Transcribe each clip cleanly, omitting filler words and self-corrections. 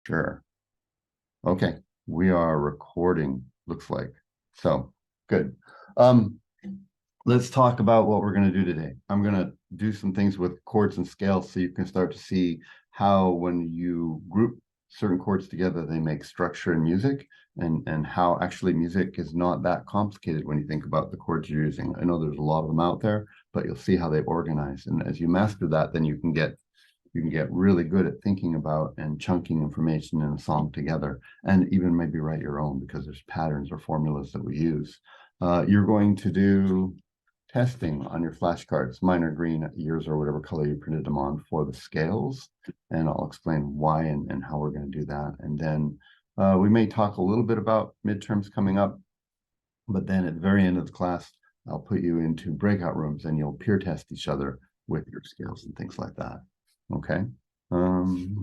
Sure. Okay. We are recording, looks like. So good. Um, let's talk about what we're going to do today. I'm going to do some things with chords and scales so you can start to see how when you group certain chords together, they make structure in music, and how actually music is not that complicated when you think about the chords you're using. I know there's a lot of them out there, but you'll see how they organize. And as you master that, then you can get really good at thinking about and chunking information in a song together, and even maybe write your own because there's patterns or formulas that we use. You're going to do testing on your flashcards, mine are green, yours or whatever color you printed them on, for the scales, and I'll explain why and how we're going to do that. And then we may talk a little bit about midterms coming up, but then at the very end of the class, I'll put you into breakout rooms and you'll peer test each other with your scales and things like that. Okay.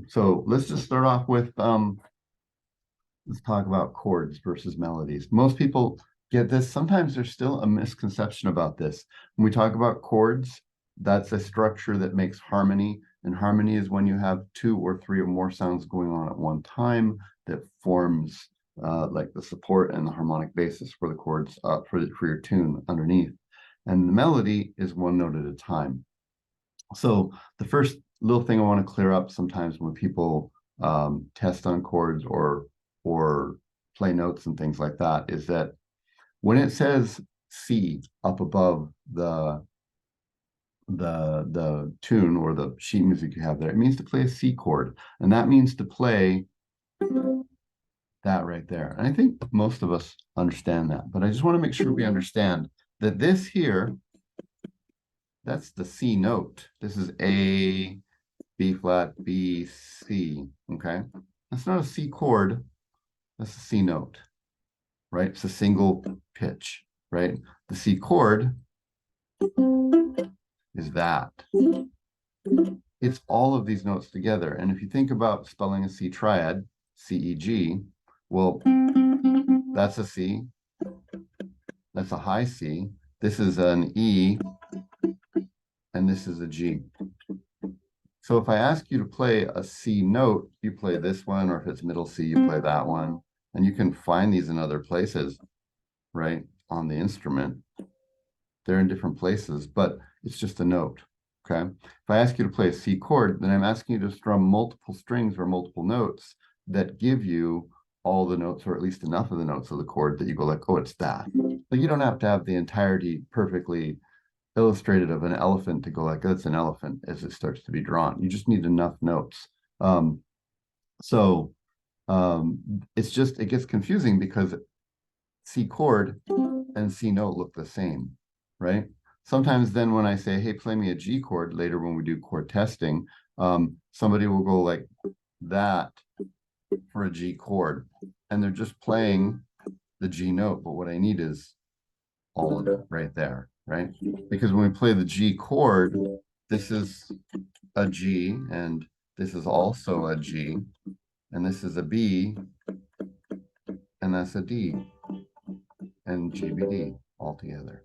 So let's just start off with let's talk about chords versus melodies. Most people get this. Sometimes there's still a misconception about this. When we talk about chords, that's a structure that makes harmony, and harmony is when you have two or three or more sounds going on at one time that forms like the support and the harmonic basis for the chords for your tune underneath. And the melody is one note at a time. So the first little thing I want to clear up sometimes when people test on chords or play notes and things like that is that when it says C up above the tune or the sheet music you have there, it means to play a C chord, and that means to play that right there. And I think most of us understand that, but I just want to make sure we understand that this here, that's the C note. This is A, B flat, B, C, okay? That's not a C chord, that's a C note, right? It's a single pitch, right? The C chord is that. It's all of these notes together. And if you think about spelling a C triad, C, E, G, well, that's a C, that's a high C, this is an E, and this is a G. So if I ask you to play a C note, you play this one, or if it's middle C, you play that one. And you can find these in other places, right, on the instrument. They're in different places, but it's just a note, okay? If I ask you to play a C chord, then I'm asking you to strum multiple strings or multiple notes that give you all the notes, or at least enough of the notes of the chord that you go like, oh, it's that. But you don't have to have the entirety perfectly illustrated of an elephant to go like, that's an elephant as it starts to be drawn. You just need enough notes. It's just, it gets confusing because C chord and C note look the same, right? Sometimes then when I say, hey, play me a G chord later when we do chord testing, somebody will go like that for a G chord, and they're just playing the G note, but what I need is all of it right there, right? Because when we play the G chord, this is a G, and this is also a G, and this is a B, and that's a D, and GBD all together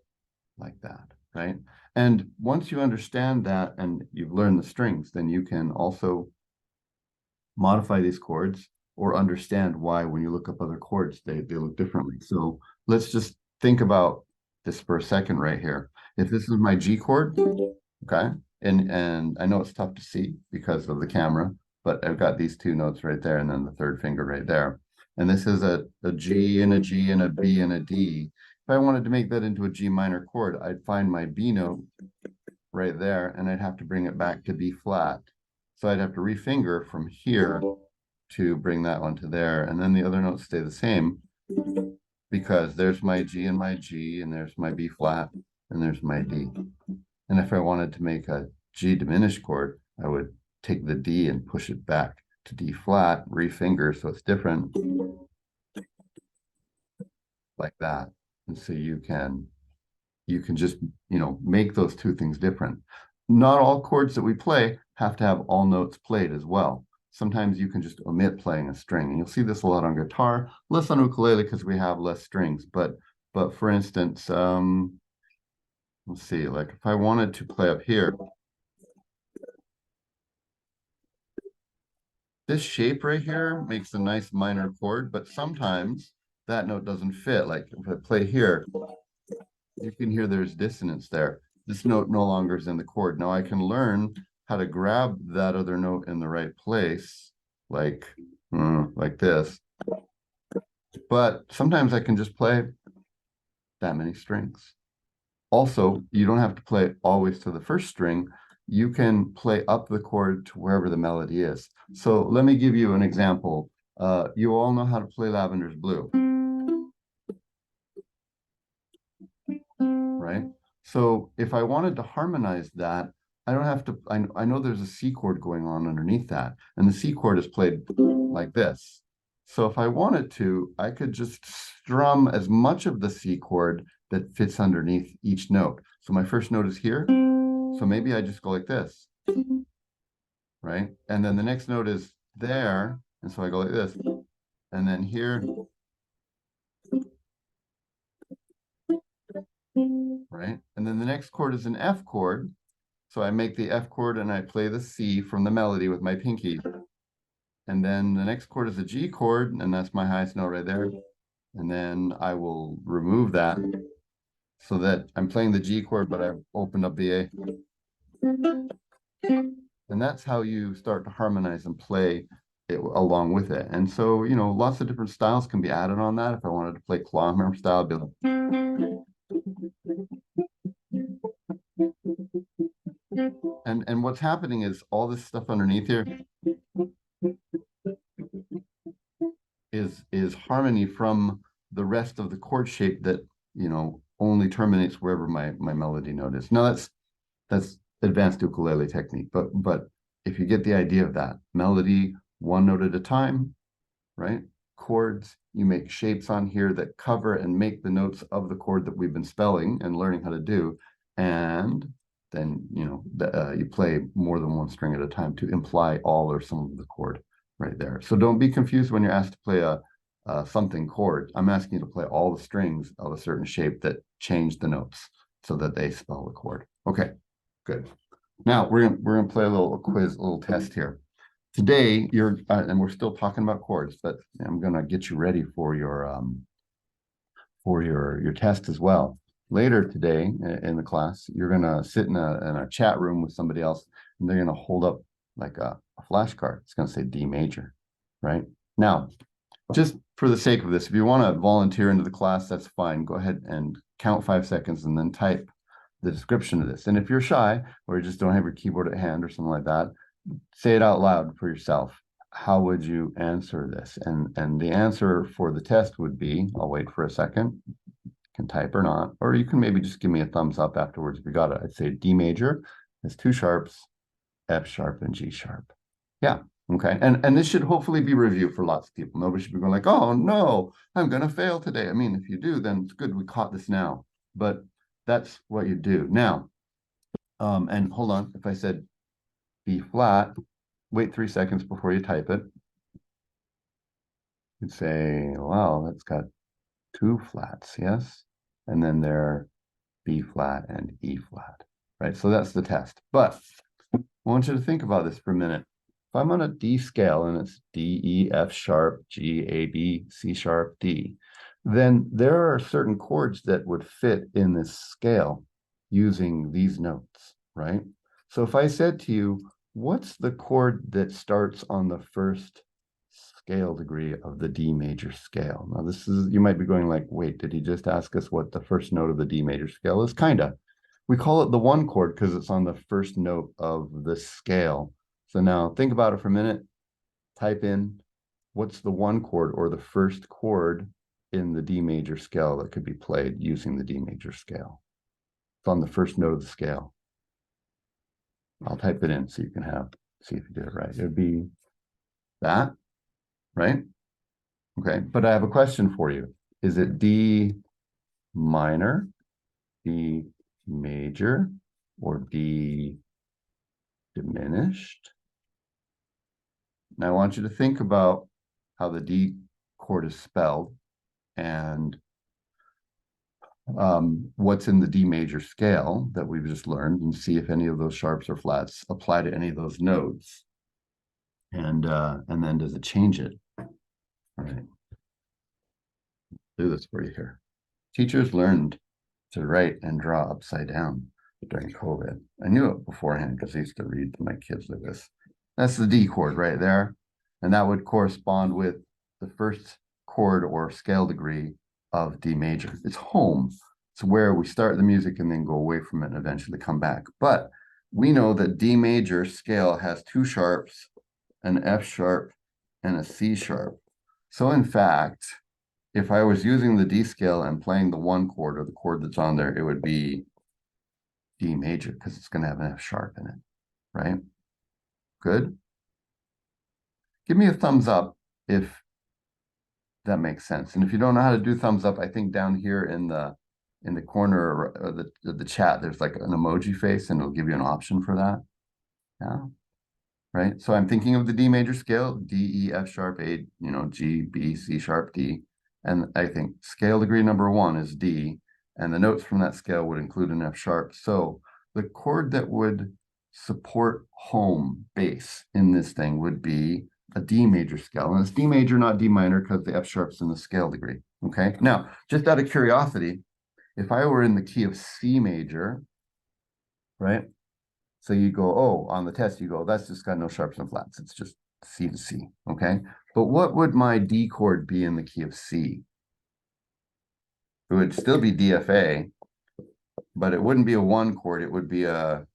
like that, right? And once you understand that and you've learned the strings, then you can also modify these chords or understand why when you look up other chords, they look differently. So let's just think about this for a second right here. If this is my G chord, okay, and I know it's tough to see because of the camera, but I've got these two notes right there and then the third finger right there. And this is a G and a G and a B and a D. If I wanted to make that into a G minor chord, I'd find my B note right there and I'd have to bring it back to B flat. So I'd have to refinger from here to bring that one to there. And then the other notes stay the same because there's my G and my G, and there's my B flat, and there's my D. And if I wanted to make a G diminished chord, I would take the D and push it back to D flat, refinger so it's different, like that. And so you can just, make those two things different. Not all chords that we play have to have all notes played as well. Sometimes you can just omit playing a string, and you'll see this a lot on guitar, less on ukulele because we have less strings. But for instance, let's see, like if I wanted to play up here, this shape right here makes a nice minor chord, but sometimes that note doesn't fit. Like if I play here, you can hear there's dissonance there. This note no longer is in the chord. Now I can learn how to grab that other note in the right place, like this. But sometimes I can just play that many strings. Also, you don't have to play always to the first string. You can play up the chord to wherever the melody is. So let me give you an example. You all know how to play Lavender's Blue, right? So if I wanted to harmonize that, I don't have to, I know there's a C chord going on underneath that, and the C chord is played like this. So if I wanted to, I could just strum as much of the C chord that fits underneath each note. So my first note is here. So maybe I just go like this, right? And then the next note is there. And so I go like this. And then here, right? And then the next chord is an F chord. So I make the F chord and I play the C from the melody with my pinky. And then the next chord is a G chord, and that's my highest note right there. And then I will remove that so that I'm playing the G chord, but I've opened up the A. And that's how you start to harmonize and play it along with it. And so, you know, lots of different styles can be added on that. If I wanted to play claw hammer style, I'd be like, and what's happening is all this stuff underneath here is harmony from the rest of the chord shape that, you know, only terminates wherever my melody note is. Now that's advanced ukulele technique, but if you get the idea of that, melody one note at a time, right? Chords, you make shapes on here that cover and make the notes of the chord that we've been spelling and learning how to do, and then, you know, you play more than one string at a time to imply all or some of the chord right there. So don't be confused when you're asked to play a something chord. I'm asking you to play all the strings of a certain shape that change the notes so that they spell the chord. Okay, good. Now we're gonna play a little quiz, a little test here. Today you're and we're still talking about chords, but I'm gonna get you ready for your test as well. Later today in the class, you're gonna sit in a chat room with somebody else, and they're gonna hold up like a flashcard. It's gonna say D major, right? Now, just for the sake of this, if you want to volunteer into the class, that's fine. Go ahead and count 5 seconds and then type the description of this. And if you're shy or you just don't have your keyboard at hand or something like that, say it out loud for yourself. How would you answer this? And the answer for the test would be, I'll wait for a second, you can type or not, or you can maybe just give me a thumbs up afterwards if you got it. I'd say D major has 2 sharps, F sharp and G sharp. Yeah. Okay. And this should hopefully be review for lots of people. Nobody should be going like, oh no, I'm going to fail today. I mean, if you do, then it's good we caught this now. But that's what you do. Now, and hold on, if I said B flat, wait 3 seconds before you type it. You'd say, wow, that's got 2 flats, yes? And then they're B flat and E flat, right? So that's the test. But I want you to think about this for a minute. If I'm on a D scale and it's D, E, F sharp, G, A, B, C sharp, D, then there are certain chords that would fit in this scale using these notes, right? So if I said to you, what's the chord that starts on the first scale degree of the D major scale? Now this is, you might be going like, wait, did he just ask us what the first note of the D major scale is? Kinda. We call it the 1 chord because it's on the first note of the scale. So now think about it for a minute. Type in what's the 1 chord or the first chord in the D major scale that could be played using the D major scale. It's on the first note of the scale. I'll type it in so you can see if you did it right. It would be that, right? Okay, but I have a question for you. Is it D minor, D major, or D diminished? Now I want you to think about how the D chord is spelled and what's in the D major scale that we've just learned, and see if any of those sharps or flats apply to any of those notes. And then does it change it? All right, do this for you here. Teachers learned to write and draw upside down during COVID. I knew it beforehand because I used to read to my kids like this. That's the D chord right there. And that would correspond with the first chord or scale degree of D major. It's home. It's where we start the music and then go away from it and eventually come back. But we know that D major scale has two sharps, an F sharp, and a C sharp. So in fact, if I was using the D scale and playing the one chord or the chord that's on there, it would be D major because it's going to have an F sharp in it, right? Good. Give me a thumbs up if that makes sense. And if you don't know how to do thumbs up, I think down here in the corner of the chat, there's like an emoji face and it'll give you an option for that. Yeah. Right. So I'm thinking of the D major scale, D, E, F sharp, A, G, B, C sharp, D. And I think scale degree number 1 is D, and the notes from that scale would include an F sharp. So the chord that would support home bass in this thing would be a D major scale. And it's D major, not D minor, because the F sharp's in the scale degree. Okay. Now, just out of curiosity, if I were in the key of C major, right? So you go, oh, on the test, you go, that's just got no sharps and flats. It's just C to C, okay? But what would my D chord be in the key of C? It would still be DFA, but it wouldn't be a 1 chord. It would be a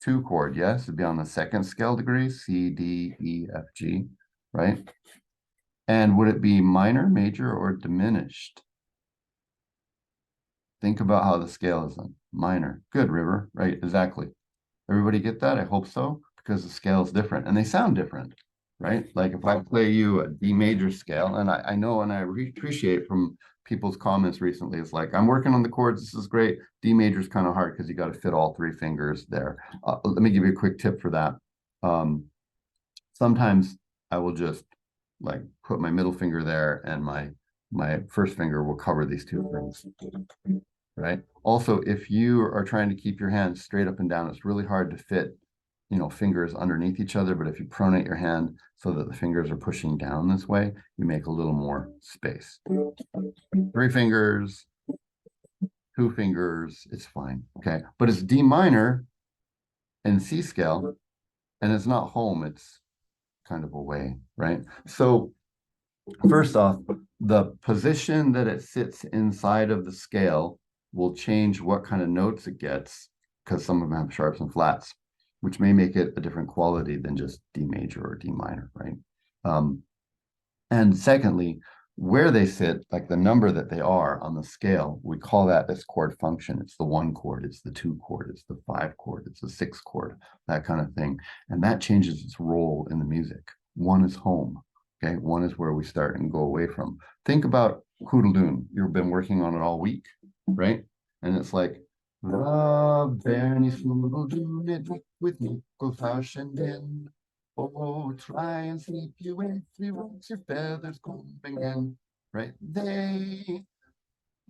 2 chord, yes? It'd be on the second scale degree, C, D, E, F, G, right? And would it be minor, major, or diminished? Think about how the scale is on minor. Good, River, right, exactly. Everybody get that? I hope so, because the scale is different and they sound different, right? Like if I play you a D major scale, and I know and I appreciate from people's comments recently, it's like, I'm working on the chords, this is great. D major is kind of hard because you got to fit all 3 fingers there. Let me give you a quick tip for that. Sometimes I will just like put my middle finger there and my first finger will cover these 2 things. Right. Also, if you are trying to keep your hands straight up and down, it's really hard to fit, fingers underneath each other. But if you pronate your hand so that the fingers are pushing down this way, you make a little more space. 3 fingers, 2 fingers, it's fine. Okay. But it's D minor and C scale, and it's not home, it's kind of away, right? So first off, the position that it sits inside of the scale will change what kind of notes it gets, because some of them have sharps and flats, which may make it a different quality than just D major or D minor, right? And secondly, where they sit, like the number that they are on the scale, we call that this chord function. It's the 1 chord, it's the 2 chord, it's the 5 chord, it's the 6 chord, that kind of thing. And that changes its role in the music. 1 is home. Okay, 1 is where we start and go away from. Think about Hoodledoon. You've been working on it all week, right? And it's like, the Bernie's Hoodledoon, it with Nickelfauschen in. Oh, try and sleep you in 3 weeks, your feathers combing in. Right? They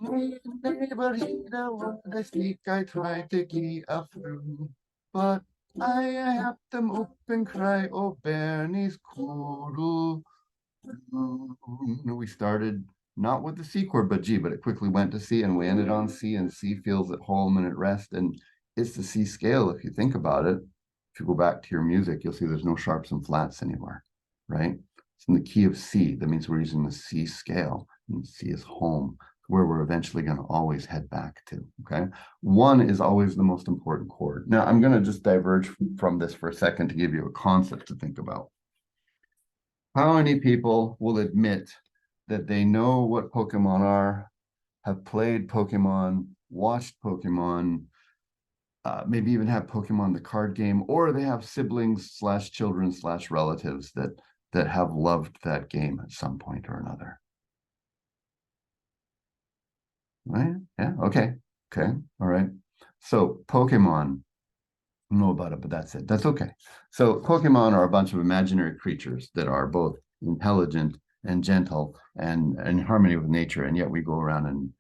neighbor hear what I speak, I try to gee a through. But I have them up and cry, oh, Bernie's Coodle. We started not with the C chord, but G, but it quickly went to C and we ended on C, and C feels at home and at rest. And it's the C scale, if you think about it. If you go back to your music, you'll see there's no sharps and flats anywhere, right? It's in the key of C. That means we're using the C scale, and C is home, where we're eventually going to always head back to, okay? 1 is always the most important chord. Now, I'm going to just diverge from this for a second to give you a concept to think about. How many people will admit that they know what Pokemon are, have played Pokemon, watched Pokemon, maybe even have Pokemon the card game, or they have siblings / children / relatives that have loved that game at some point or another? Right? Yeah. Okay. Okay. All right. So Pokemon, I don't know about it, but that's it. That's okay. So Pokemon are a bunch of imaginary creatures that are both intelligent and gentle and in harmony with nature, and yet we go around and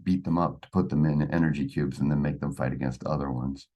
beat them up to put them in energy cubes and then make them fight against other ones.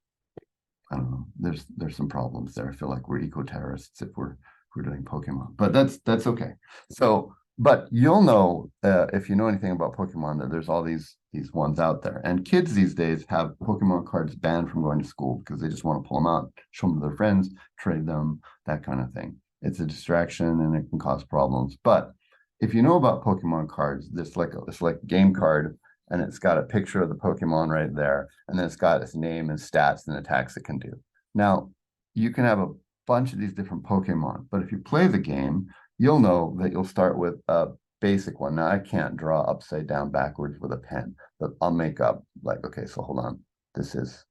I don't know. There's some problems there. I feel like we're eco-terrorists if we're we're doing Pokemon, but that's okay. So, but you'll know if you know anything about Pokemon that there's all these ones out there, and kids these days have Pokemon cards banned from going to school because they just want to pull them out, show them to their friends, trade them, that kind of thing. It's a distraction and it can cause problems. But if you know about Pokemon cards, it's like a game card, and it's got a picture of the Pokemon right there, and then it's got its name and stats and attacks it can do. Now, you can have a bunch of these different Pokemon, but if you play the game, you'll know that you'll start with a basic one. Now, I can't draw upside down backwards with a pen, but I'll make up like, okay, so hold on. This is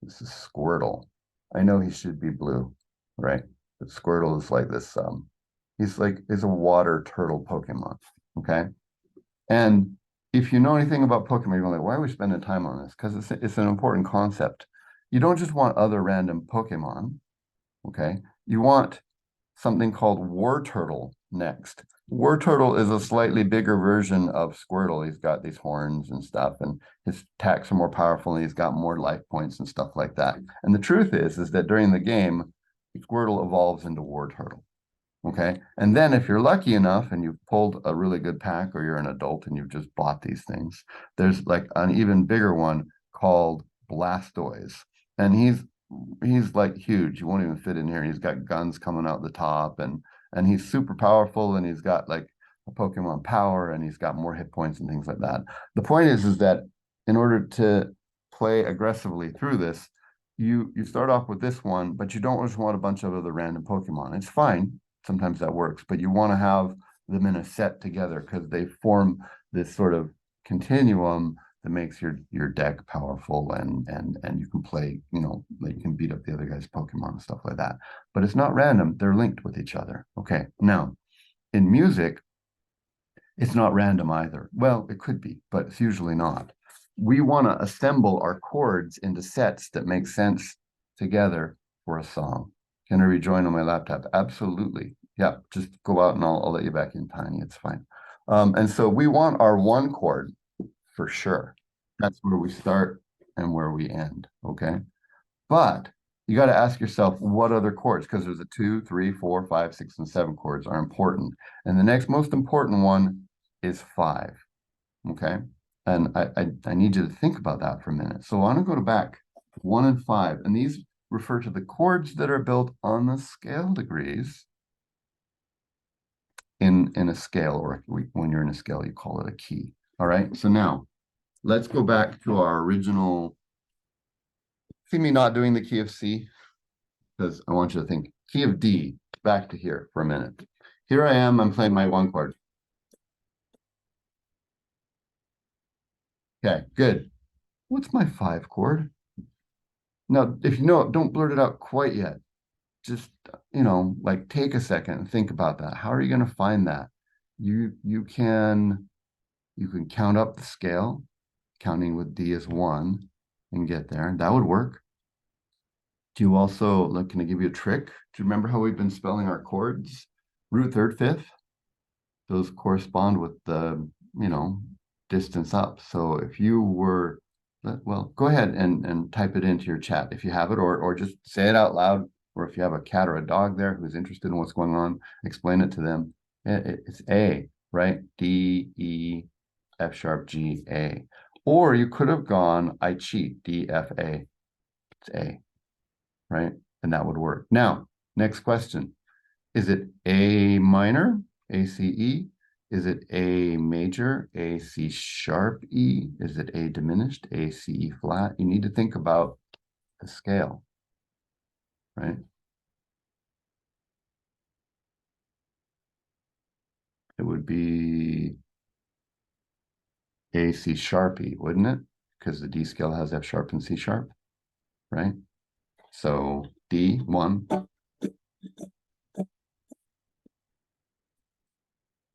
Squirtle. I know he should be blue, right? But Squirtle is like this, he's a water turtle Pokemon. Okay. And if you know anything about Pokemon, you're like, why are we spending time on this? Because it's an important concept. You don't just want other random Pokemon. Okay. You want something called War Turtle next. War Turtle is a slightly bigger version of Squirtle. He's got these horns and stuff, and his attacks are more powerful, and he's got more life points and stuff like that. And the truth is that during the game, Squirtle evolves into War Turtle. Okay. And then if you're lucky enough and you've pulled a really good pack, or you're an adult and you've just bought these things, there's like an even bigger one called Blastoise. And he's like huge. You won't even fit in here. He's got guns coming out the top, and he's super powerful, and he's got like a Pokemon power, and he's got more hit points and things like that. The point is that in order to play aggressively through this, you start off with this one, but you don't just want a bunch of other random Pokemon. It's fine. Sometimes that works, but you want to have them in a set together because they form this sort of continuum that makes your deck powerful, and you can play, like you can beat up the other guy's Pokemon and stuff like that. But it's not random. They're linked with each other. Okay. Now, in music, it's not random either. Well, it could be, but it's usually not. We want to assemble our chords into sets that make sense together for a song. Can I rejoin on my laptop? Absolutely. Yeah, just go out and I'll let you back in, Tiny. It's fine. And so we want our one chord for sure. That's where we start and where we end. Okay. But you got to ask yourself what other chords, because there's a 2, 3, 4, 5, 6, and 7 chords are important. And the next most important one is 5. Okay. And I need you to think about that for a minute. So I want to go back 1 and 5. And these refer to the chords that are built on the scale degrees in a scale, or when you're in a scale, you call it a key. All right. So now let's go back to our original. See me not doing the key of C, because I want you to think key of D, back to here for a minute. Here I am, I'm playing my 1 chord. Okay, good. What's my 5 chord? Now, if you know it, don't blurt it out quite yet. Just, like take a second and think about that. How are you going to find that? You can count up the scale, counting with D as 1, and get there. That would work. Do you also, can I give you a trick? Do you remember how we've been spelling our chords? Root third, fifth? Those correspond with the, distance up. So if you were, well, go ahead and type it into your chat if you have it, or just say it out loud. Or if you have a cat or a dog there who's interested in what's going on, explain it to them. It's A, right? D, E, F sharp, G, A. Or you could have gone, I cheat, D, F, A. It's A, right? And that would work. Now, next question. Is it A minor, A, C, E? Is it A major, A, C sharp, E? Is it A diminished, A, C, E flat? You need to think about the scale, right? It would be A, C sharp, E, wouldn't it? Because the D scale has F sharp and C sharp, right? So D, 1.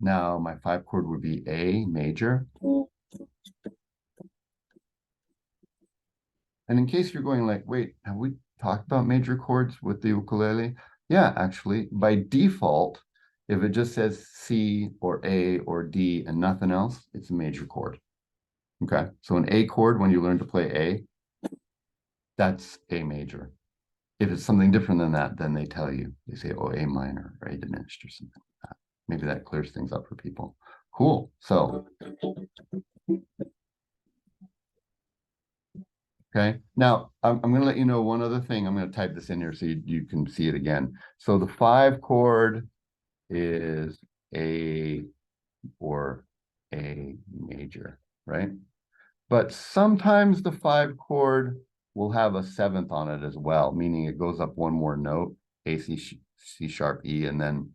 Now my 5 chord would be A major. And in case you're going like, wait, have we talked about major chords with the ukulele? Yeah, actually, by default, if it just says C or A or D and nothing else, it's a major chord. Okay, so an A chord, when you learn to play A, that's A major. If it's something different than that, then they tell you. They say, oh, A minor or A diminished or something like that. Maybe that clears things up for people. Cool. So, okay. Now, I'm going to let you know one other thing. I'm going to type this in here so you can see it again. So the 5 chord is A or A major, right? But sometimes the 5 chord will have a 7th on it as well, meaning it goes up one more note, A, C sharp, E, and then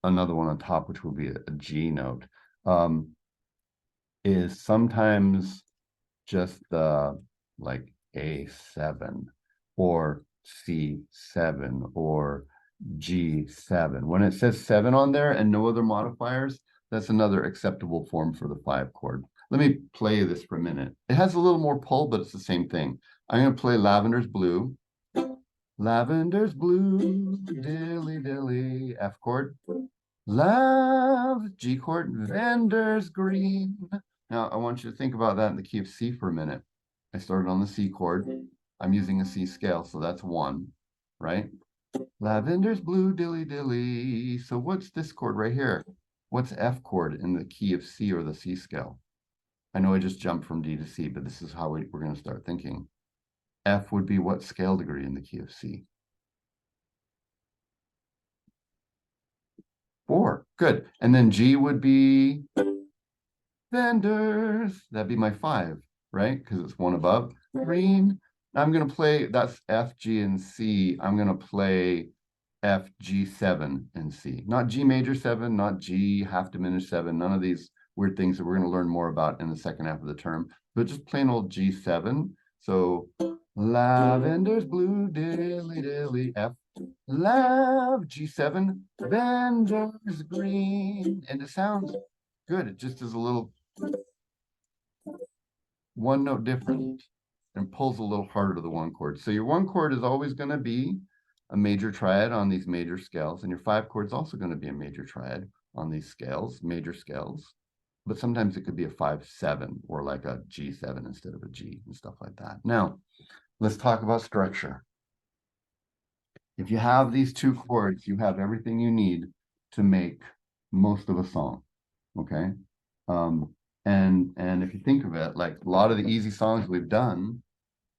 another one on top, which will be a G note, is sometimes just the like A7 or C7 or G7. When it says 7 on there and no other modifiers, that's another acceptable form for the 5 chord. Let me play this for a minute. It has a little more pull, but it's the same thing. I'm going to play Lavender's Blue. Lavender's Blue, dilly dilly, F chord. Love, G chord, Vander's Green. Now, I want you to think about that in the key of C for a minute. I started on the C chord. I'm using a C scale, so that's 1, right? Lavender's blue, dilly dilly. So what's this chord right here? What's F chord in the key of C or the C scale? I know I just jumped from D to C, but this is how we're going to start thinking. F would be what scale degree in the key of C? 4. Good. And then G would be Vendors. That'd be my 5, right? Because it's 1 above. Green. I'm going to play, that's F, G, and C. I'm going to play F, G7, and C. Not G major 7, not G half diminished 7, none of these weird things that we're going to learn more about in the second half of the term, but just plain old G7. So Lavender's blue, dilly dilly, F. Love, G7, Vendors green. And it sounds good. It just is a little one note different and pulls a little harder to the 1 chord. So your 1 chord is always going to be a major triad on these major scales, and your 5 chord is also going to be a major triad on these scales, major scales. But sometimes it could be a 5-7 or like a G7 instead of a G and stuff like that. Now, let's talk about structure. If you have these 2 chords, you have everything you need to make most of a song. Okay. And if you think of it, like a lot of the easy songs we've done,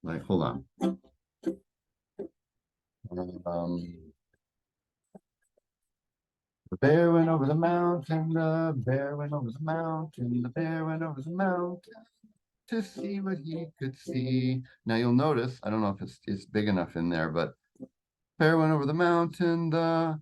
like hold on. The bear went over the mountain, the bear went over the mountain, the bear went over the mountain to see what he could see. Now you'll notice, I don't know if it's big enough in there, but bear went over the mountain, the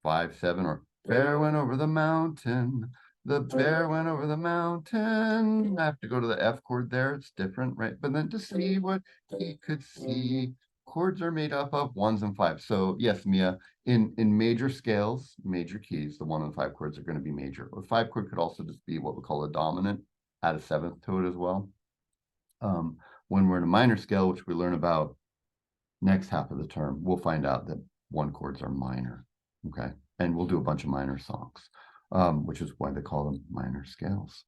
5-7, or bear went over the mountain. The bear went over the mountain. I have to go to the F chord there. It's different, right? But then to see what he could see, chords are made up of 1s and 5s. So yes, Mia, in major scales, major keys, the 1 and 5 chords are going to be major. A 5 chord could also just be what we call a dominant, add a 7th to it as well. When we're in a minor scale, which we learn about next half of the term, we'll find out that 1 chords are minor. Okay. And we'll do a bunch of minor songs, which is why they call them minor scales.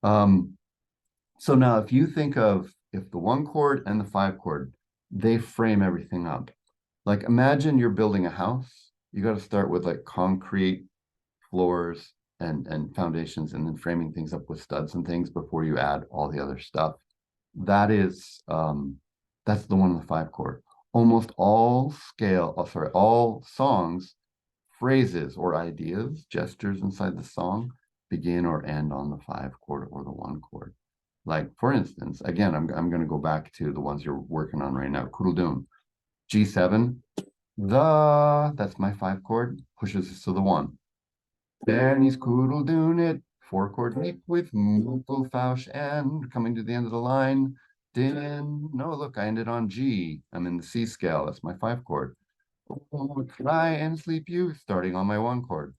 So now if you think of if the 1 chord and the 5 chord, they frame everything up. Like imagine you're building a house. You got to start with like concrete floors and foundations and then framing things up with studs and things before you add all the other stuff. That is that's the 1 and the 5 chord. Almost all all songs, phrases or ideas, gestures inside the song begin or end on the 5 chord or the 1 chord. Like for instance, again, I'm going to go back to the ones you're working on right now. Kudeldun, G7, that's my 5 chord, pushes us to the 1. Bernie's Kudeldun it, 4 chord leap with Muckelfausch and coming to the end of the line. Din, no, look, I ended on G. I'm in the C scale. That's my 5 chord. Oh, try and sleep you, starting on my 1 chord.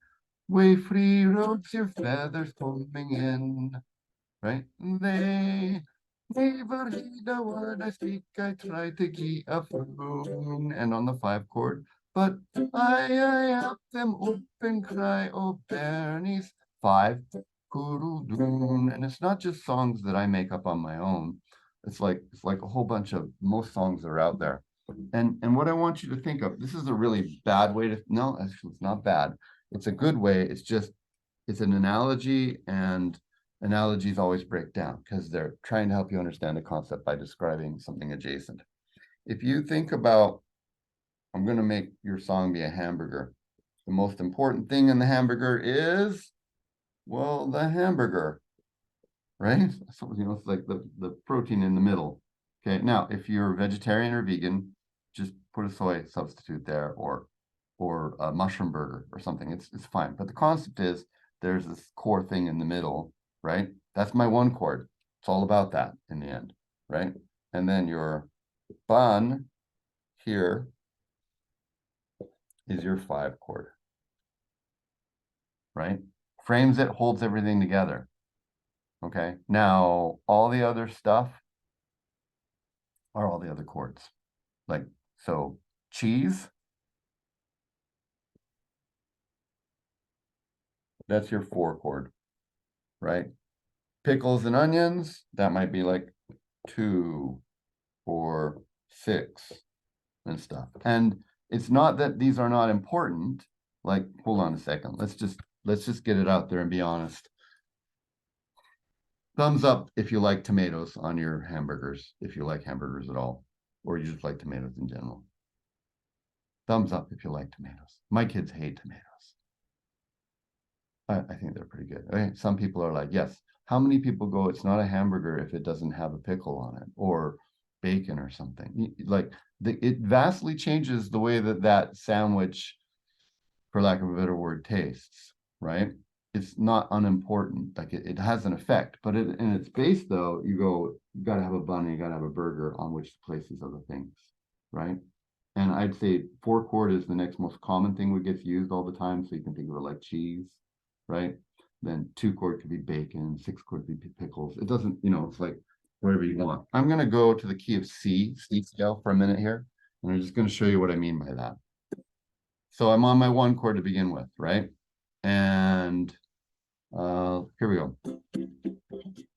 Way free roads, your feathers coming in, right? They never heed a word I speak. I try to gee a phone, and on the 5 chord. But I have them open cry, oh Bernie's 5 Kudeldun. And it's not just songs that I make up on my own. It's like a whole bunch of most songs that are out there. And what I want you to think of, this is a really bad way to, no, actually, it's not bad. It's a good way. It's just, it's an analogy, and analogies always break down because they're trying to help you understand a concept by describing something adjacent. If you think about, I'm going to make your song be a hamburger. The most important thing in the hamburger is, well, the hamburger, right? So, it's like the protein in the middle. Okay, now if you're vegetarian or vegan, just put a soy substitute there, or a mushroom burger or something. It's fine. But the concept is there's this core thing in the middle, right? That's my one chord. It's all about that in the end, right? And then your bun here is your 5 chord, right? Frames it, holds everything together. Okay. Now all the other stuff are all the other chords. Like, so cheese, that's your 4 chord, right? Pickles and onions, that might be like 2 or 6 and stuff. And it's not that these are not important. Like, hold on a second. Let's just get it out there and be honest. Thumbs up if you like tomatoes on your hamburgers, if you like hamburgers at all, or you just like tomatoes in general. Thumbs up if you like tomatoes. My kids hate tomatoes. I think they're pretty good. Okay, some people are like, yes. How many people go, it's not a hamburger if it doesn't have a pickle on it, or bacon or something? Like, it vastly changes the way that sandwich, for lack of a better word, tastes, right? It's not unimportant. Like, it has an effect, but in its base, though, you got to have a bun, you got to have a burger on which to place these other things, right? And I'd say 4 chord is the next most common thing that gets used all the time. So you can think of it like cheese, right? Then 2 chord could be bacon, 6 chord could be pickles. It doesn't, it's like whatever you want. I'm going to go to the key of C scale for a minute here. And I'm just going to show you what I mean by that. So I'm on my 1 chord to begin with, right? And here we go.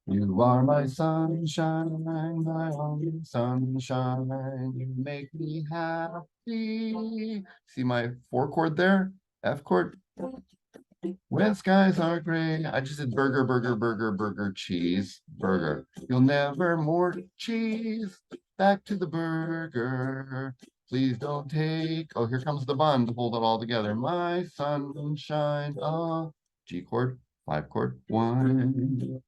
You are my sunshine, my only sunshine. You make me happy. See my 4 chord there? F chord. When skies are gray. I just did burger, burger, burger, burger, cheese, burger. You'll never more cheese. Back to the burger. Please don't take. Oh, here comes the bun to hold it all together. My sunshine. G chord, 5 chord, 1.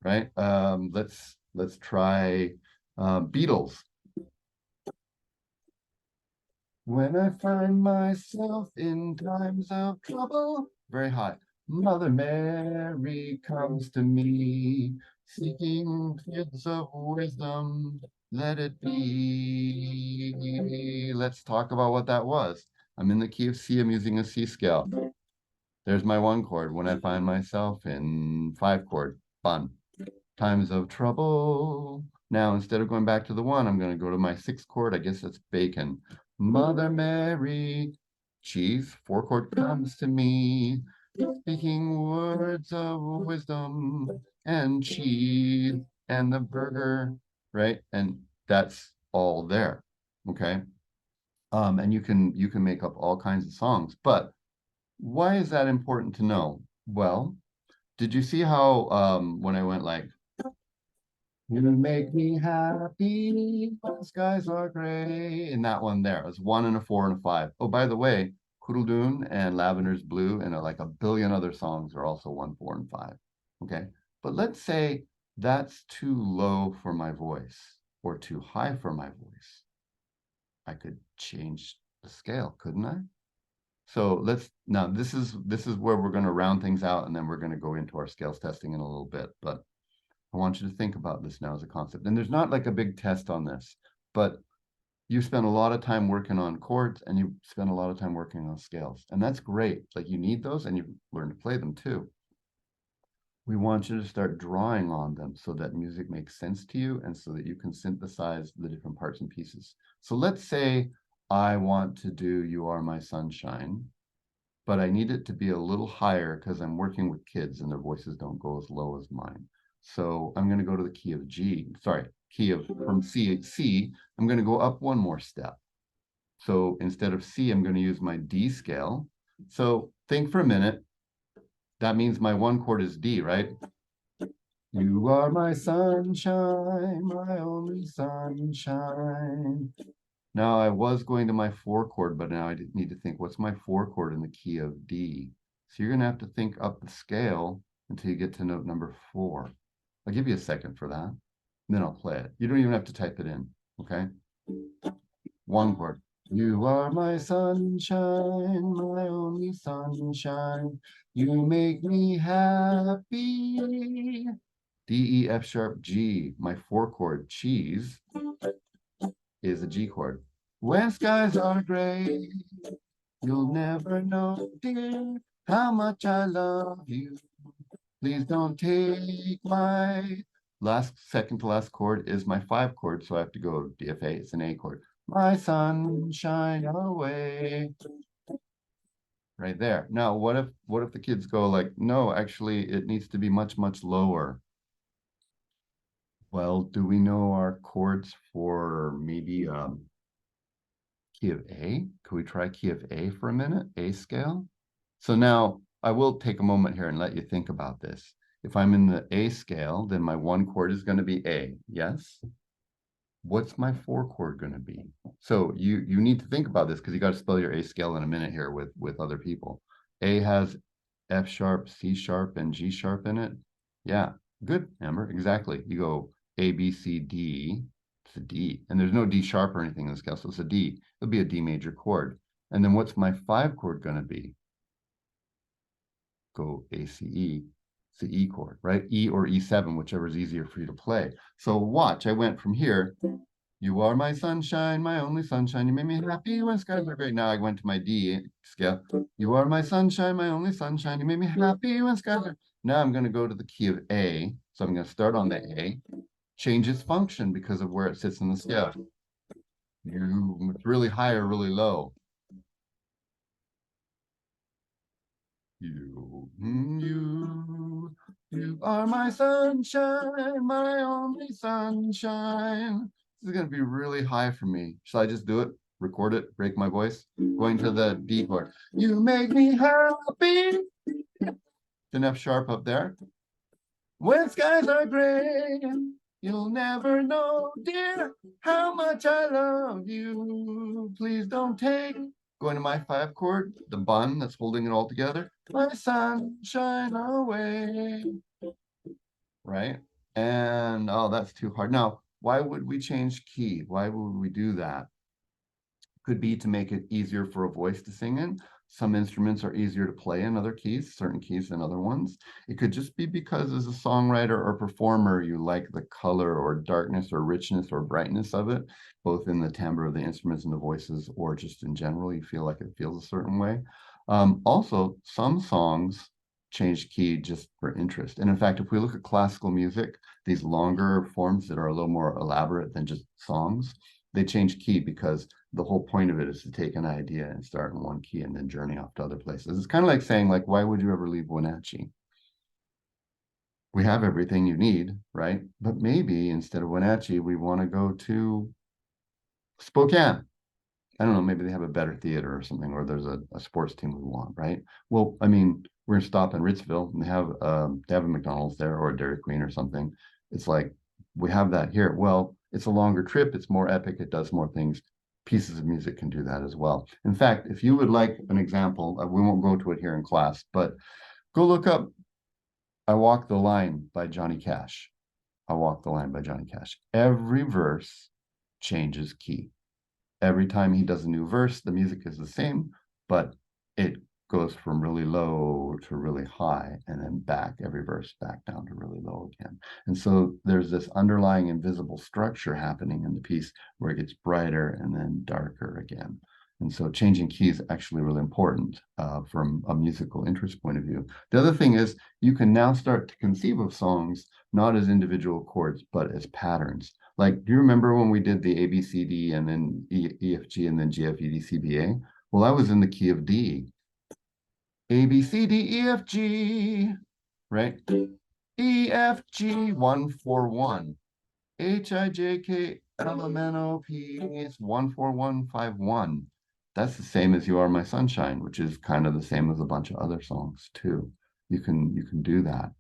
Right? Let's try Beatles. When I find myself in times of trouble, very high. Mother Mary comes to me, seeking kids of wisdom, let it be. Let's talk about what that was. I'm in the key of C, I'm using a C scale. There's my 1 chord. When I find myself in 5 chord, bun. Times of trouble. Now, instead of going back to the 1, I'm going to go to my 6 chord. I guess it's bacon. Mother Mary, cheese, 4 chord comes to me, speaking words of wisdom, and cheese, and the burger, right? And that's all there, okay? And you can make up all kinds of songs, but why is that important to know? Well, did you see how when I went like, you make me happy when skies are gray, in that one there, it was 1 and a 4 and a 5. Oh, by the way, Koodledoon and Lavender's Blue and like a billion other songs are also 1, 4, and 5. Okay, but let's say that's too low for my voice or too high for my voice. I could change the scale, couldn't I? So now this is where we're going to round things out, and then we're going to go into our scales testing in a little bit. But I want you to think about this now as a concept. And there's not like a big test on this, but you spend a lot of time working on chords and you spend a lot of time working on scales. And that's great. Like, you need those and you learn to play them too. We want you to start drawing on them so that music makes sense to you and so that you can synthesize the different parts and pieces. So let's say I want to do You Are My Sunshine, but I need it to be a little higher because I'm working with kids and their voices don't go as low as mine. So I'm going to go to the key of G, sorry, key of from C, I'm going to go up one more step. So instead of C, I'm going to use my D scale. So think for a minute. That means my one chord is D, right? You are my sunshine, my only sunshine. Now I was going to my 4 chord, but now I need to think, what's my 4 chord in the key of D? So you're going to have to think up the scale until you get to note number 4. I'll give you a second for that, and then I'll play it. You don't even have to type it in, okay? 1 chord. You are my sunshine, my only sunshine. You make me happy. D, E, F sharp, G. My 4 chord, cheese, is a G chord. When skies are gray, you'll never know, dear, how much I love you. Please don't take my second to last chord is my 5 chord, so I have to go D, F, A. It's an A chord. My sunshine away. Right there. Now, what if the kids go like, no, actually, it needs to be much, much lower? Well, do we know our chords for maybe key of A? Could we try key of A for a minute? A scale? So now I will take a moment here and let you think about this. If I'm in the A scale, then my 1 chord is going to be A. Yes? What's my 4 chord going to be? So you need to think about this because you got to spell your A scale in a minute here with other people. A has F sharp, C sharp, and G sharp in it. Yeah, good, Amber. Exactly. You go A, B, C, D. It's a D. And there's no D sharp or anything in the scale, so it's a D. It'll be a D major chord. And then what's my 5 chord going to be? Go A, C, E. It's the E chord, right? E or E7, whichever is easier for you to play. So watch, I went from here. You are my sunshine, my only sunshine. You make me happy when skies are gray. Now I went to my D scale. You are my sunshine, my only sunshine. You make me happy when skies are. Now I'm going to go to the key of A. So I'm going to start on the A, change its function because of where it sits in the scale. It's really high or really low. You are my sunshine, my only sunshine. This is going to be really high for me. Shall I just do it? Record it, break my voice? Going to the D chord. You make me happy. An F sharp up there. When skies are gray, you'll never know, dear, how much I love you. Please don't take. Going to my 5 chord, the bun that's holding it all together. My sunshine away. Right? And oh, that's too hard. Now, why would we change key? Why would we do that? Could be to make it easier for a voice to sing in. Some instruments are easier to play in other keys, certain keys than other ones. It could just be because as a songwriter or performer, you like the color or darkness or richness or brightness of it, both in the timbre of the instruments and the voices, or just in general, you feel like it feels a certain way. Also, some songs change key just for interest. And in fact, if we look at classical music, these longer forms that are a little more elaborate than just songs, they change key because the whole point of it is to take an idea and start in one key and then journey off to other places. It's kind of like saying, like, why would you ever leave Wenatchee? We have everything you need, right? But maybe instead of Wenatchee, we want to go to Spokane. I don't know, maybe they have a better theater or something, or there's a sports team we want, right? Well, I mean, we're gonna stop in Ritzville and they have a McDonald's there or a Dairy Queen or something. It's like we have that here. Well, it's a longer trip, it's more epic, it does more things. Pieces of music can do that as well. In fact, if you would like an example, we won't go to it here in class, but go look up I Walk the Line by Johnny Cash. I Walk the Line by Johnny Cash. Every verse changes key. Every time he does a new verse, the music is the same, but it goes from really low to really high and then back every verse back down to really low again. And so there's this underlying invisible structure happening in the piece where it gets brighter and then darker again. And so changing key is actually really important from a musical interest point of view. The other thing is you can now start to conceive of songs not as individual chords, but as patterns. Like, do you remember when we did the A, B, C, D, and then E, F, G, and then G, F, E, D, C, B, A? Well, I was in the key of D. A, B, C, D, E, F, G, right? E, F, G, 141. H, I, J, K, L, M, N, O, P is 14151. That's the same as You Are My Sunshine, which is kind of the same as a bunch of other songs too. You can do that.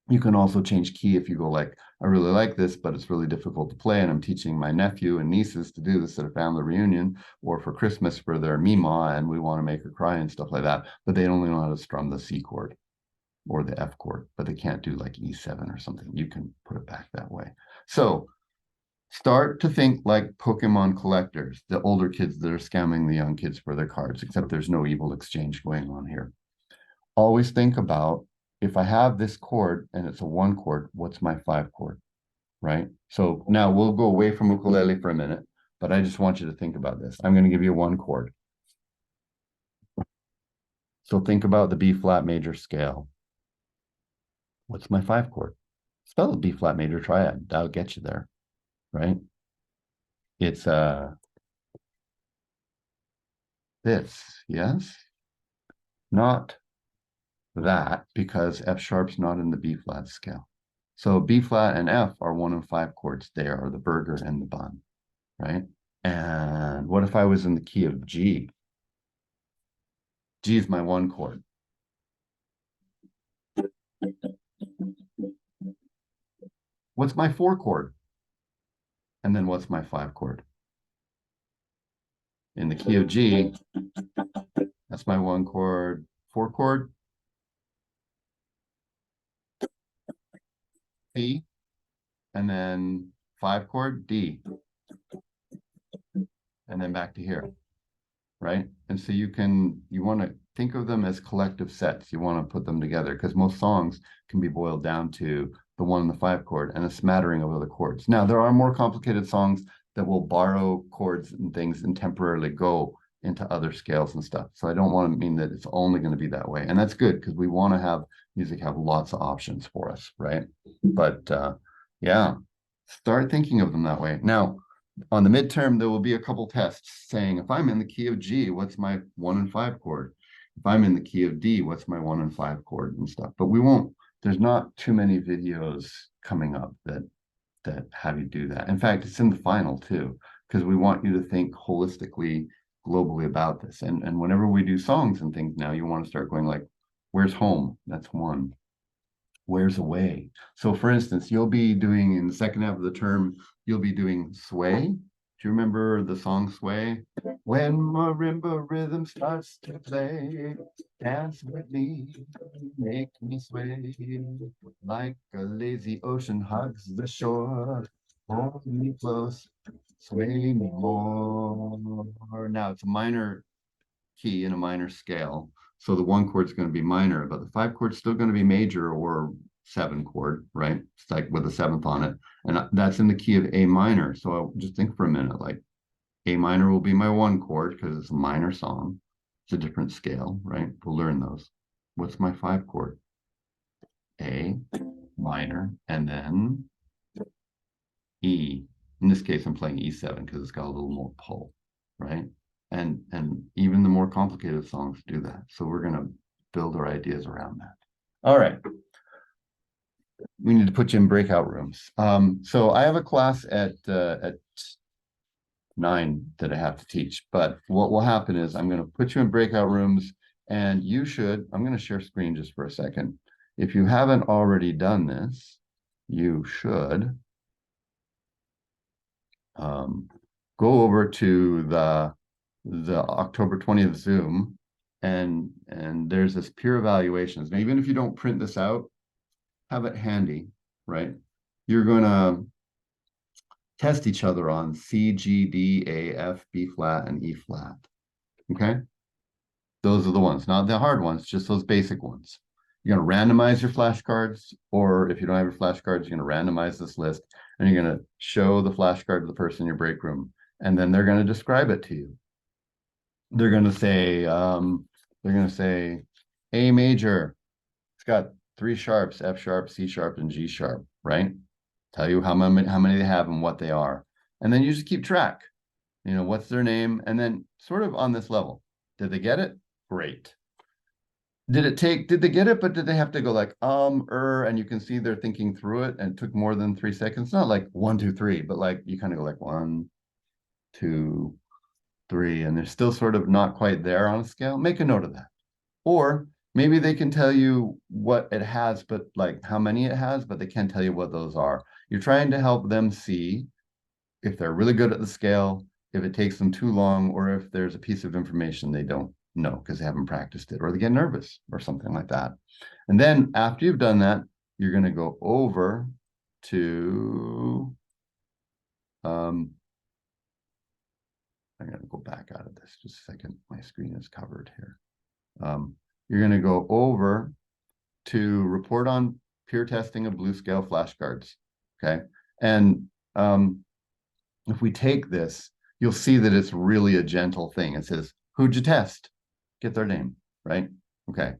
You can also change key if you go like, I really like this, but it's really difficult to play. And I'm teaching my nephew and nieces to do this at a family reunion or for Christmas for their Mima, and we want to make her cry and stuff like that. But they only know how to strum the C chord or the F chord, but they can't do like E7 or something. You can put it back that way. So start to think like Pokemon collectors, the older kids that are scamming the young kids for their cards, except there's no evil exchange going on here. Always think about, if I have this chord and it's a 1 chord, what's my 5 chord, right? So now we'll go away from ukulele for a minute, but I just want you to think about this. I'm going to give you 1 chord. So think about the B flat major scale. What's my 5 chord? Spell the B flat major triad. That'll get you there, right? It's this, yes? Not that, because F sharp's not in the B flat scale. So B flat and F are 1 and 5 chords. They are the burger and the bun, right? And what if I was in the key of G? G is my 1 chord. What's my 4 chord? And then what's my 5 chord? In the key of G, that's my 1 chord, 4 chord, C, and then 5 chord, D, and then back to here, right? And so you want to think of them as collective sets. You want to put them together because most songs can be boiled down to the 1 and the 5 chord and a smattering of other chords. Now, there are more complicated songs that will borrow chords and things and temporarily go into other scales and stuff. So I don't want to mean that it's only going to be that way. And that's good because we want to have music have lots of options for us, right? But yeah, start thinking of them that way. Now, on the midterm, there will be a couple tests saying, if I'm in the key of G, what's my 1 and 5 chord? If I'm in the key of D, what's my 1 and 5 chord and stuff? But there's not too many videos coming up that have you do that. In fact, it's in the final too, because we want you to think holistically, globally about this. And whenever we do songs and things now, you want to start going like, where's home? That's 1. Where's away? So for instance, you'll be doing in the second half of the term, you'll be doing Sway. Do you remember the song Sway? When marimba rhythm starts to play, dance with me, make me sway, like a lazy ocean hugs the shore, hold me close, sway me more. Now it's a minor key in a minor scale. So the 1 chord is going to be minor, but the 5 chord is still going to be major or 7 chord, right? It's like with a 7th on it. And that's in the key of A minor. So I'll just think for a minute, like A minor will be my 1 chord because it's a minor song. It's a different scale, right? We'll learn those. What's my 5 chord? A minor, and then E. In this case, I'm playing E7 because it's got a little more pull, right? And even the more complicated songs do that. So we're going to build our ideas around that. All right. We need to put you in breakout rooms. So I have a class at 9 that I have to teach. But what will happen is I'm going to put you in breakout rooms, and I'm going to share screen just for a second. If you haven't already done this, you should go over to the October 20th Zoom, and there's this peer evaluations. Now, even if you don't print this out, have it handy, right? You're going to test each other on C, G, D, A, F, B flat, and E flat. Okay? Those are the ones, not the hard ones, just those basic ones. You're going to randomize your flashcards, or if you don't have your flashcards, you're going to randomize this list, and you're going to show the flashcard to the person in your break room, and then they're going to describe it to you. They're going to say, A major. It's got 3 sharps, F sharp, C sharp, and G sharp, right? Tell you how many they have and what they are. And then you just keep track. What's their name? And then sort of on this level. Did they get it? Great. did they get it, but did they have to go like, and you can see they're thinking through it and it took more than 3 seconds? Not like 1, 2, 3, but like you kind of go like 1, 2, 3, and they're still sort of not quite there on a scale. Make a note of that. Or maybe they can tell you what it has, but like how many it has, but they can't tell you what those are. You're trying to help them see if they're really good at the scale, if it takes them too long, or if there's a piece of information they don't know because they haven't practiced it, or they get nervous or something like that. And then after you've done that, you're going to go over to, I'm going to go back out of this just a second. My screen is covered here. You're going to go over to report on peer testing of blue scale flashcards. Okay. And if we take this, you'll see that it's really a gentle thing. It says, who'd you test? Get their name, right? Okay.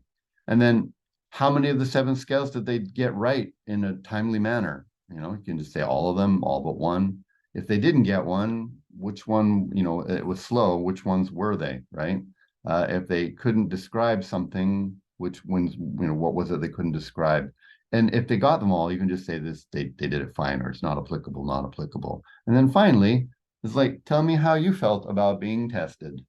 And then how many of the 7 scales did they get right in a timely manner? You know, you can just say all of them, all but one. If they didn't get one, which one, you know, it was slow, which ones were they, right? If they couldn't describe something, which ones, you know, what was it they couldn't describe? And if they got them all, you can just say this, they did it fine, or it's not applicable, not applicable. And then finally, it's like, tell me how you felt about being tested.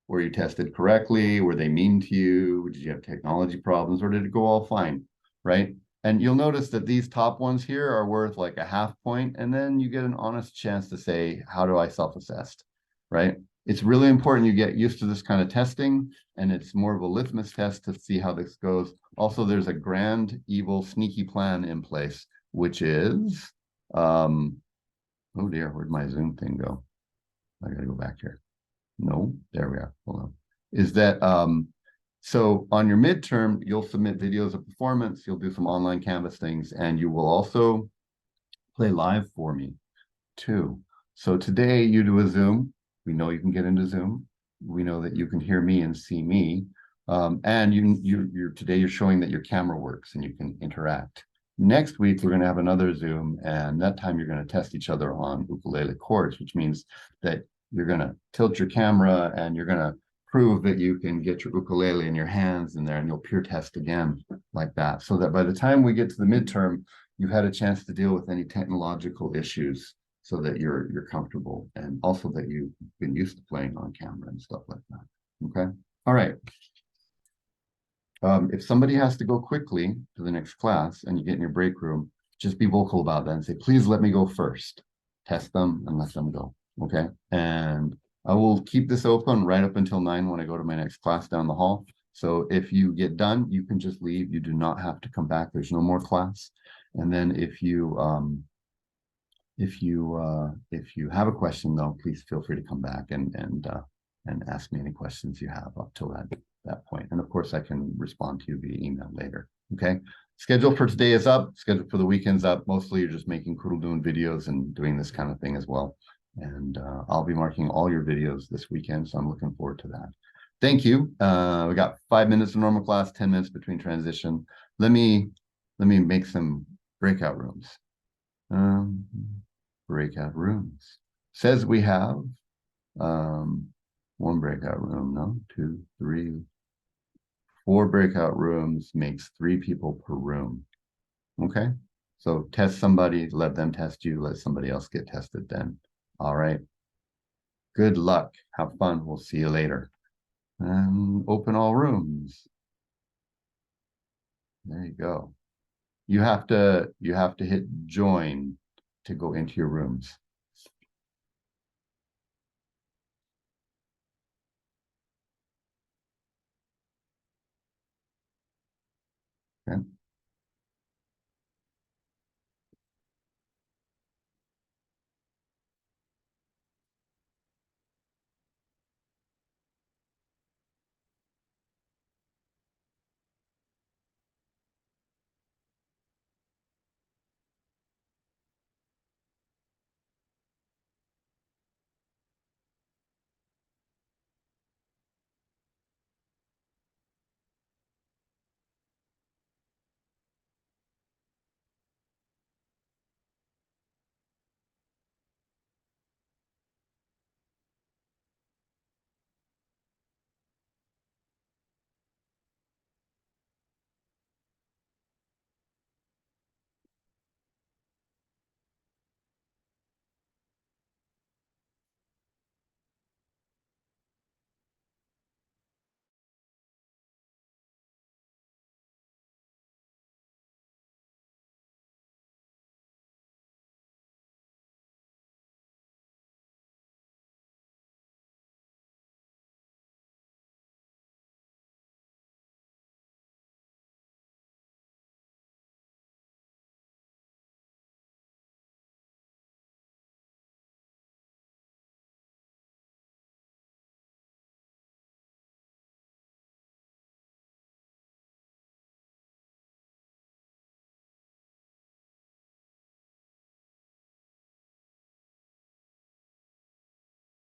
Were you tested correctly? Were they mean to you? Did you have technology problems, or did it go all fine? Right? And you'll notice that these top ones here are worth like a half point, and then you get an honest chance to say, how do I self-assessed? Right? It's really important you get used to this kind of testing, and it's more of a litmus test to see how this goes. Also, there's a grand, evil, sneaky plan in place, which is, oh dear, where'd my Zoom thing go? I gotta go back here. No, there we are. Hold on. Is that so on your midterm, you'll submit videos of performance, you'll do some online Canvas things, and you will also play live for me too. So today you do a Zoom. We know you can get into Zoom. We know that you can hear me and see me. And you're today you're showing that your camera works and you can interact. Next week, we're going to have another Zoom, and that time you're going to test each other on ukulele chords, which means that you're going to tilt your camera and you're going to prove that you can get your ukulele in your hands in there, and you'll peer test again like that. So that by the time we get to the midterm, you've had a chance to deal with any technological issues so that you're comfortable, and also that you've been used to playing on camera and stuff like that. Okay. All right. If somebody has to go quickly to the next class and you get in your break room, just be vocal about that and say, please let me go first. Test them and let them go. Okay. And I will keep this open right up until 9 when I go to my next class down the hall. So if you get done, you can just leave. You do not have to come back. There's no more class. And then if you have a question though, please feel free to come back and ask me any questions you have up till that point. And of course, I can respond to you via email later. Okay. Schedule for today is up. Schedule for the weekend's up. Mostly you're just making doing videos and doing this kind of thing as well. And I'll be marking all your videos this weekend, so I'm looking forward to that. Thank you. We got 5 minutes of normal class, 10 minutes between transition. Let me make some breakout rooms. Breakout rooms. Says we have 1 breakout room, no, 2, 3, 4 breakout rooms makes 3 people per room. Okay, so test somebody, let them test you, let somebody else get tested then. All right. Good luck. Have fun. We'll see you later. And open all rooms. There you go. You have to hit join to go into your rooms.